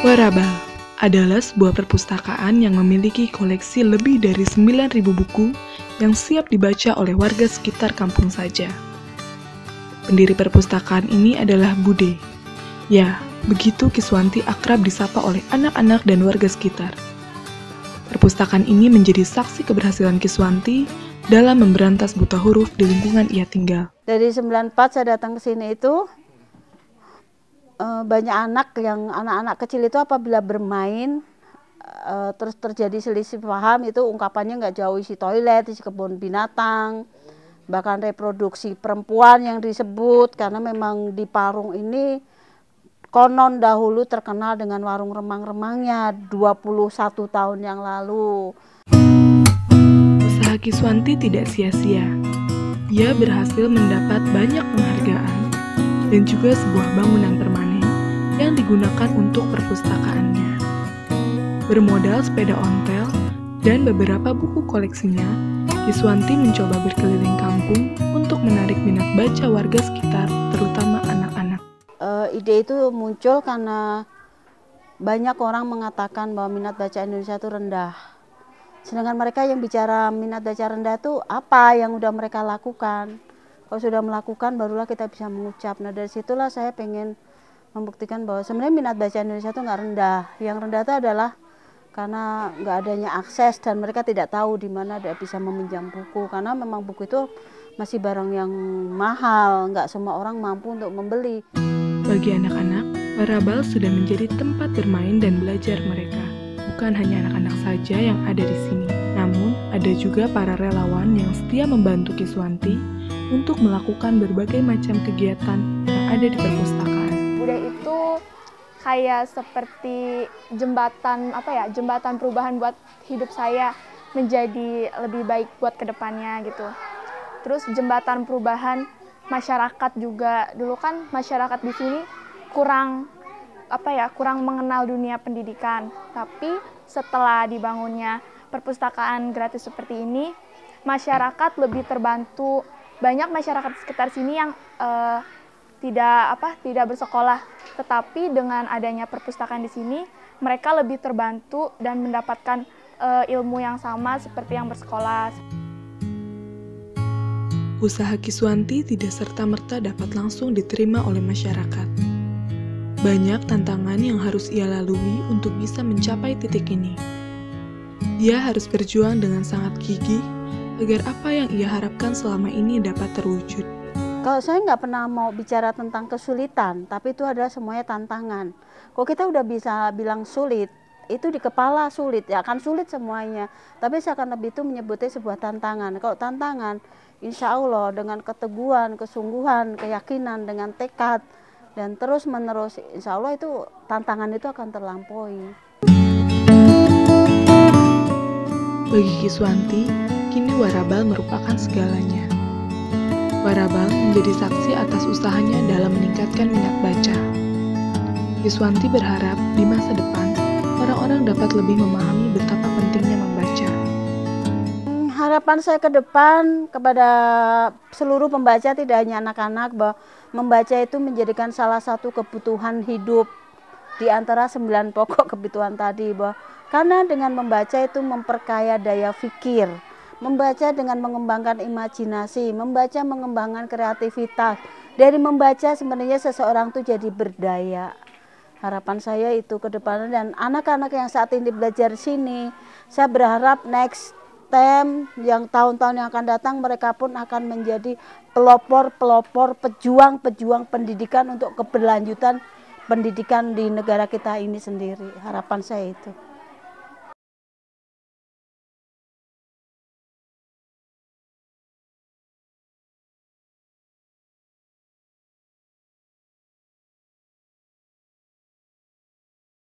Warabal adalah sebuah perpustakaan yang memiliki koleksi lebih dari 9.000 buku yang siap dibaca oleh warga sekitar kampung saja. Pendiri perpustakaan ini adalah Bude. Ya, begitu Kiswanti akrab disapa oleh anak-anak dan warga sekitar. Perpustakaan ini menjadi saksi keberhasilan Kiswanti dalam memberantas buta huruf di lingkungan ia tinggal. Dari 94 saya datang ke sini itu, banyak anak-anak kecil itu apabila bermain terus terjadi selisih paham, itu ungkapannya nggak jauh isi toilet, isi kebun binatang, bahkan reproduksi perempuan yang disebut, karena memang di Parung ini konon dahulu terkenal dengan warung remang-remangnya 21 tahun yang lalu. Usaha Kiswanti tidak sia-sia. Ia berhasil mendapat banyak penghargaan dan juga sebuah bangunan permanen yang digunakan untuk perpustakaannya. Bermodal sepeda ontel dan beberapa buku koleksinya, Kiswanti mencoba berkeliling kampung untuk menarik minat baca warga sekitar, terutama anak-anak. Ide itu muncul karena banyak orang mengatakan bahwa minat baca Indonesia itu rendah. Sedangkan mereka yang bicara minat baca rendah itu apa yang udah mereka lakukan. Kalau sudah melakukan barulah kita bisa mengucap. Nah dari situlah saya pengen membuktikan bahwa sebenarnya minat baca Indonesia itu nggak rendah. Yang rendah itu adalah karena nggak adanya akses dan mereka tidak tahu di mana dia bisa meminjam buku. Karena memang buku itu masih barang yang mahal, nggak semua orang mampu untuk membeli. Bagi anak-anak, Warabal sudah menjadi tempat bermain dan belajar mereka. Bukan hanya anak-anak saja yang ada di sini, namun ada juga para relawan yang setia membantu Kiswanti untuk melakukan berbagai macam kegiatan yang ada di perpustakaan. Bude itu kayak seperti jembatan jembatan perubahan buat hidup saya menjadi lebih baik buat kedepannya gitu. Terus jembatan perubahan masyarakat juga. Dulu kan masyarakat di sini kurang mengenal dunia pendidikan. Tapi setelah dibangunnya perpustakaan gratis seperti ini, masyarakat lebih terbantu. Banyak masyarakat sekitar sini yang tidak bersekolah, tetapi dengan adanya perpustakaan di sini, mereka lebih terbantu dan mendapatkan ilmu yang sama seperti yang bersekolah. Usaha Kiswanti tidak serta-merta dapat langsung diterima oleh masyarakat. Banyak tantangan yang harus ia lalui untuk bisa mencapai titik ini. Dia harus berjuang dengan sangat gigih agar apa yang ia harapkan selama ini dapat terwujud. Kalau saya nggak pernah mau bicara tentang kesulitan, tapi itu adalah semuanya tantangan. Kalau kita udah bisa bilang sulit, itu di kepala sulit, ya akan sulit semuanya. Tapi saya akan lebih itu menyebutnya sebuah tantangan. Kalau tantangan, insya Allah dengan keteguhan, kesungguhan, keyakinan, dengan tekad, dan terus menerus, insya Allah itu tantangan itu akan terlampaui. Bagi Kiswanti, kini Warabal merupakan segalanya. Warabal menjadi saksi atas usahanya dalam meningkatkan minat baca. Kiswanti berharap di masa depan, orang-orang dapat lebih memahami betapa pentingnya membaca. Harapan saya ke depan kepada seluruh pembaca, tidak hanya anak-anak, bahwa membaca itu menjadikan salah satu kebutuhan hidup di antara 9 pokok kebutuhan tadi. Bahwa karena dengan membaca itu memperkaya daya pikir, membaca dengan mengembangkan imajinasi, membaca mengembangkan kreativitas. Dari membaca sebenarnya seseorang itu jadi berdaya. Harapan saya itu ke depan, dan anak-anak yang saat ini belajar di sini, saya berharap next time yang tahun-tahun yang akan datang mereka pun akan menjadi pelopor-pelopor, pejuang-pejuang pendidikan untuk keberlanjutan pendidikan di negara kita ini sendiri. Harapan saya itu.